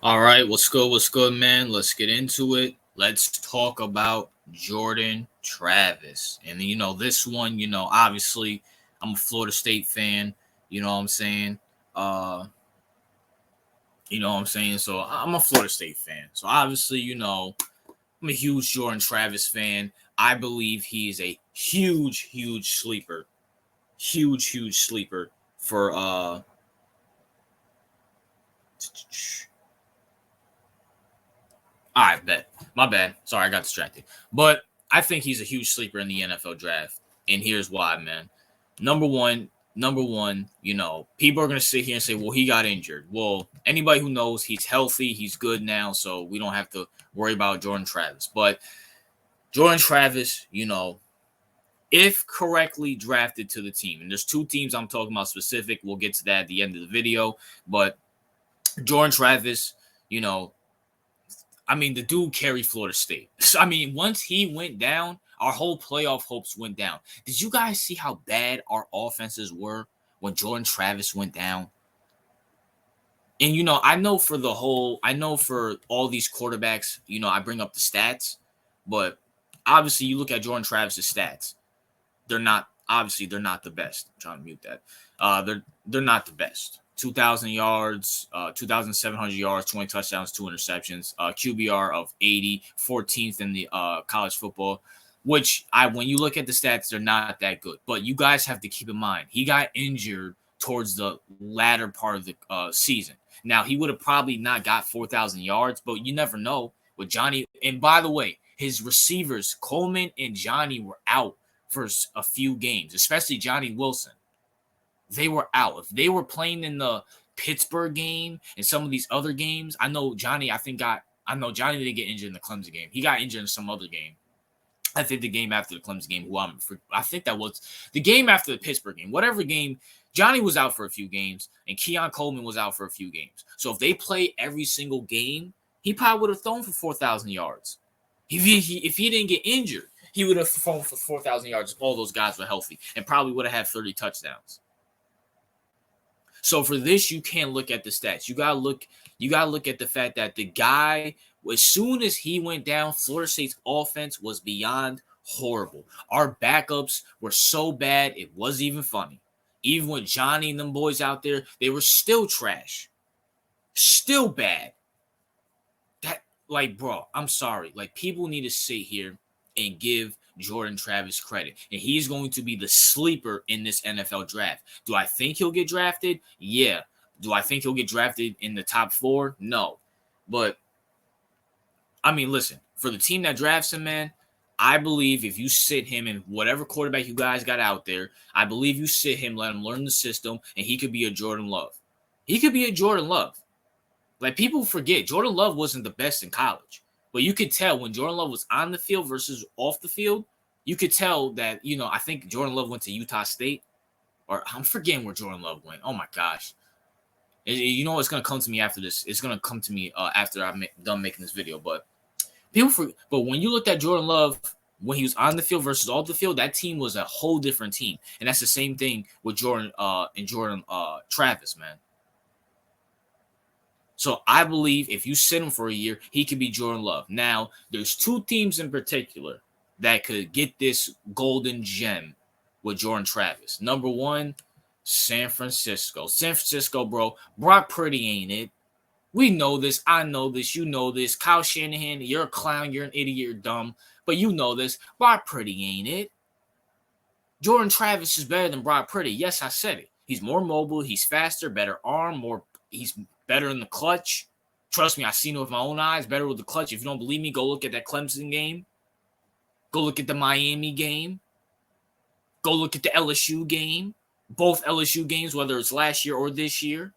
All right, what's good, man? Let's get into it. Let's talk about Jordan Travis. And this one, obviously I'm a Florida State fan, you know what I'm saying? Uh, So I'm a Florida State fan. So obviously, I'm a huge Jordan Travis fan. I believe he is a huge sleeper. Huge sleeper for all right, bet. My bad. Sorry, I got distracted. But I think he's a huge sleeper in the NFL draft. And here's why, man. Number one, people are gonna sit here and say, well, he got injured. Well, anybody who knows he's healthy, he's good now, so we don't have to worry about Jordan Travis. But Jordan Travis, if correctly drafted to the team, and there's two teams I'm talking about specific, we'll get to that at the end of the video. But Jordan Travis, the dude carried Florida State. Once he went down, our whole playoff hopes went down. Did you guys see how bad our offenses were when Jordan Travis went down? And, I know for all these quarterbacks, I bring up the stats, but obviously you look at Jordan Travis's stats. They're not the best. I'm trying to mute that. They're not the best. 2,000 yards, 2,700 yards, 20 touchdowns, 2 interceptions, QBR of 80, 14th in the college football, which when you look at the stats, they're not that good. But you guys have to keep in mind, he got injured towards the latter part of the season. Now, he would have probably not got 4,000 yards, but you never know with Johnny. And by the way, his receivers, Coleman and Johnny, were out for a few games, especially Johnny Wilson. They were out. If they were playing in the Pittsburgh game and some of these other games, I know Johnny didn't get injured in the Clemson game. He got injured in some other game. I think the game after the Clemson game, I think that was the game after the Pittsburgh game. Whatever game, Johnny was out for a few games, and Keon Coleman was out for a few games. So if they play every single game, he probably would have thrown for 4,000 yards. If he didn't get injured, he would have thrown for 4,000 yards if all those guys were healthy, and probably would have had 30 touchdowns. So for this, you can't look at the stats. You gotta look at the fact that the guy, as soon as he went down, Florida State's offense was beyond horrible. Our backups were so bad, it wasn't even funny. Even with Johnny and them boys out there, they were still trash. Still bad. Bro, I'm sorry. People need to sit here and give Jordan Travis credit. And he's going to be the sleeper in this NFL draft. Do I think he'll get drafted? Yeah. Do I think he'll get drafted in the top 4? No. But, listen, for the team that drafts him, man, I believe if you sit him in whatever quarterback you guys got out there, I believe you sit him, let him learn the system, and he could be a Jordan Love. He could be a Jordan Love. People forget, Jordan Love wasn't the best in college. But you could tell when Jordan Love was on the field versus off the field, you could tell that, I think Jordan Love went to Utah State. Or I'm forgetting where Jordan Love went. Oh, my gosh. You know what's going to come to me after this? It's going to come to me after I'm done making this video. But but when you looked at Jordan Love, when he was on the field versus off the field, that team was a whole different team. And that's the same thing with Jordan Travis, man. So I believe if you sit him for a year, he could be Jordan Love. Now, there's two teams in particular that could get this golden gem with Jordan Travis. Number one, San Francisco. San Francisco, bro. Brock Purdy ain't it. We know this. I know this. You know this. Kyle Shanahan, you're a clown. You're an idiot. You're dumb. But you know this. Brock Purdy ain't it. Jordan Travis is better than Brock Purdy. Yes, I said it. He's more mobile. He's faster, better arm, he's better in the clutch. Trust me, I've seen it with my own eyes. Better with the clutch. If you don't believe me, go look at that Clemson game. Go look at the Miami game. Go look at the LSU game. Both LSU games, whether it's last year or this year.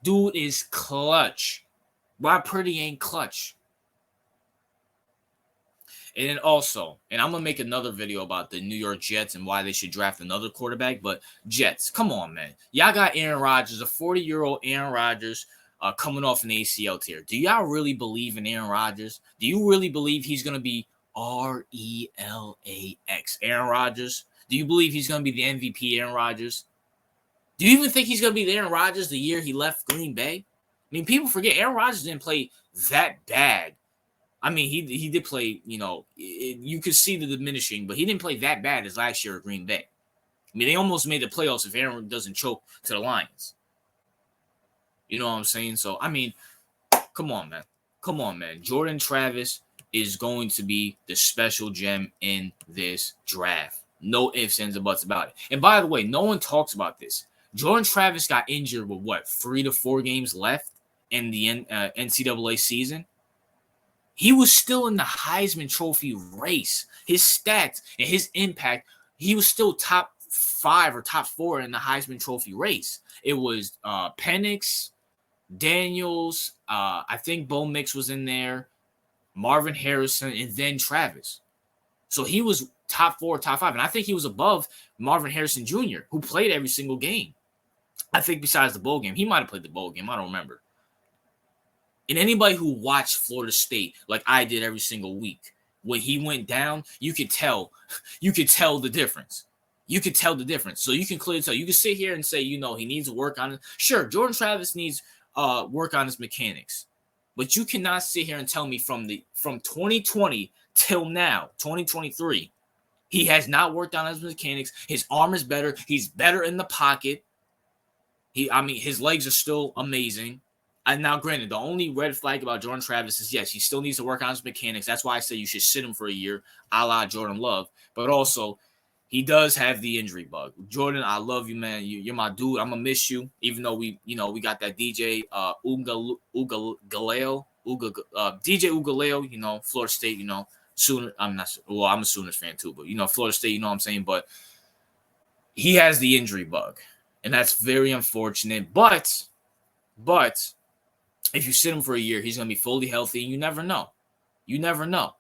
Dude is clutch. Brock Purdy ain't clutch. And then also, and I'm gonna make another video about the New York Jets and why they should draft another quarterback. But Jets, come on, man. Y'all got Aaron Rodgers, a 40-year-old Aaron Rodgers, coming off an ACL tear. Do y'all really believe in Aaron Rodgers? Do you really believe he's gonna be RELAX Aaron Rodgers? Do you believe he's gonna be the MVP Aaron Rodgers? Do you even think he's gonna be the Aaron Rodgers the year he left Green Bay? I mean, people forget Aaron Rodgers didn't play that bad. I mean, he did play, you could see the diminishing, but he didn't play that bad as last year at Green Bay. I mean, they almost made the playoffs if Aaron doesn't choke to the Lions. You know what I'm saying? So, I mean, come on, man. Come on, man. Jordan Travis is going to be the special gem in this draft. No ifs, ands, or buts about it. And by the way, no one talks about this. Jordan Travis got injured with 3 to 4 games left in the NCAA season. He was still in the Heisman Trophy race. His stats and his impact, he was still top 5 or top 4 in the Heisman Trophy race. It was Penix, Daniels, I think Bo Mix was in there, Marvin Harrison, and then Travis. So he was top 4, top 5. And I think he was above Marvin Harrison Jr., who played every single game. I think besides the bowl game. He might have played the bowl game. I don't remember. And anybody who watched Florida State like I did every single week, when he went down, you could tell the difference. You could tell the difference. So you can clearly tell. You can sit here and say, he needs to work on it. Sure, Jordan Travis needs work on his mechanics. But you cannot sit here and tell me from 2020 till now, 2023, he has not worked on his mechanics. His arm is better. He's better in the pocket. His legs are still amazing. And now, granted, the only red flag about Jordan Travis is, yes, he still needs to work on his mechanics. That's why I say you should sit him for a year, a la Jordan Love. But also, he does have the injury bug. Jordan, I love you, man. You're my dude. I'm gonna miss you, even though we got that DJ Ugaleo, DJ Ugaleo, Florida State, Sooner. I'm not. Well, I'm a Sooners fan too, but Florida State. You know what I'm saying. But he has the injury bug, and that's very unfortunate. But if you sit him for a year, he's gonna be fully healthy, and you never know. You never know.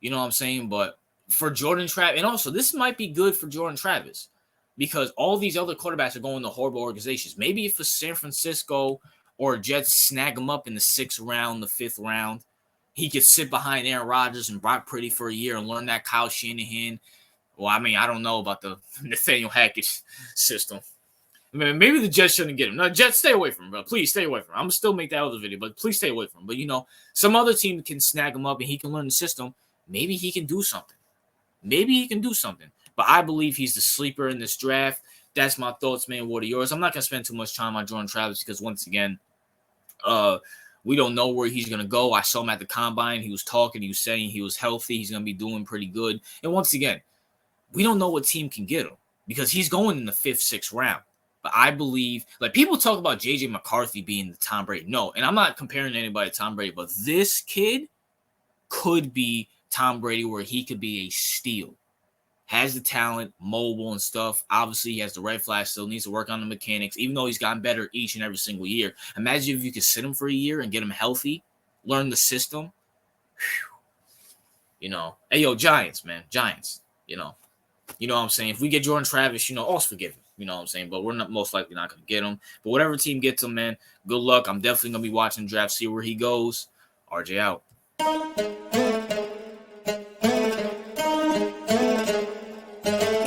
You know what I'm saying? But for Jordan Travis, and also this might be good for Jordan Travis because all these other quarterbacks are going to horrible organizations. Maybe if a San Francisco or Jets snag him up in the 6th round, the 5th round, he could sit behind Aaron Rodgers and Brock Purdy for a year and learn that Kyle Shanahan. Well, I mean, I don't know about the Nathaniel Hackett system. I mean, maybe the Jets shouldn't get him. No, Jets, stay away from him, bro. Please stay away from him. I'm going to still make that other video, but please stay away from him. But, some other team can snag him up and he can learn the system. Maybe he can do something. But I believe he's the sleeper in this draft. That's my thoughts, man. What are yours? I'm not going to spend too much time on Jordan Travis because, once again, we don't know where he's going to go. I saw him at the Combine. He was talking. He was saying he was healthy. He's going to be doing pretty good. And once again, we don't know what team can get him because he's going in the 5th, 6th round. But I believe, people talk about J.J. McCarthy being the Tom Brady. No, and I'm not comparing anybody to Tom Brady, but this kid could be Tom Brady where he could be a steal. Has the talent, mobile and stuff. Obviously, he has the red flag, still needs to work on the mechanics, even though he's gotten better each and every single year. Imagine if you could sit him for a year and get him healthy, learn the system. Hey, yo, Giants, man. Giants, You know what I'm saying? If we get Jordan Travis, all's forgiven. You know what I'm saying? But we're most likely not going to get him. But whatever team gets him, man, good luck. I'm definitely going to be watching the draft, see where he goes. RJ out.